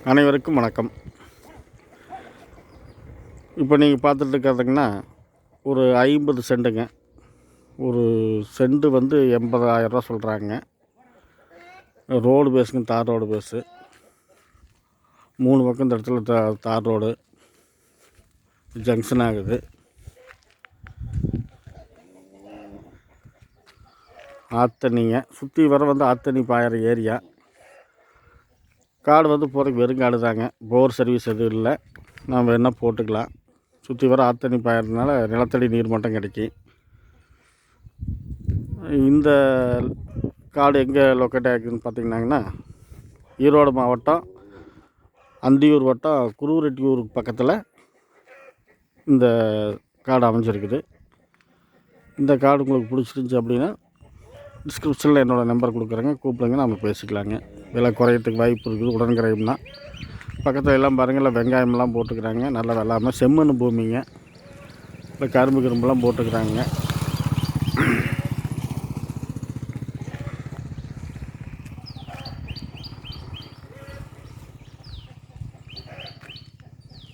அனைவருக்கும் வணக்கம். இப்போ நீங்கள் பார்த்துட்டு இருக்கிறதுங்கன்னா ஒரு 50 சென்ட்டுங்க. ஒரு சென்ட் வந்து 80,000 சொல்கிறாங்க. ரோடு பேஸுங்க, தார் ரோடு பேஸு. 3 பக்கம் இந்த இடத்துல தார் ரோடு ஜங்ஷன் ஆகுது. ஆத்தணிங்க சுற்றி வர வந்து ஆத்தணி பாயிற ஏரியா. காடு வந்து போகிறதுக்கு வெறும் காடு தாங்க. போர் சர்வீஸ் எதுவும் இல்லை. நம்ம என்ன போட்டுக்கலாம். சுற்றி வர ஆத்தணி பாயறதுனால நிலத்தடி நீர் மட்டம் கிடைக்கும். இந்த காடு எங்கே லொக்கேட் ஆகிருக்குதுன்னு பார்த்திங்கன்னாங்கன்னா, ஈரோடு மாவட்டம் அந்தியூர் வட்டம் குருவரெட்டியூருக்கு பக்கத்தில் இந்த காடு அமைஞ்சிருக்குது. இந்த காடு உங்களுக்கு பிடிச்சிருந்துச்சி அப்படின்னா டிஸ்கிரிப்ஷனில் என்னோடய நம்பர் கொடுக்குறேங்க, கூப்பிடுங்க, நம்ம பேசிக்கலாங்க. விலை குறையத்துக்கு வாய்ப்பு இருக்குது. உடன் கிரைம்னா பக்கத்தில் எல்லாம் பாருங்கள், இல்லை வெங்காயமெல்லாம் போட்டுக்கிறாங்க. நல்லா வெள்ளாமல் செம்மண் பூமிங்க. இல்லை கரும்பு கிரும்புலாம் போட்டுக்கிறாங்க.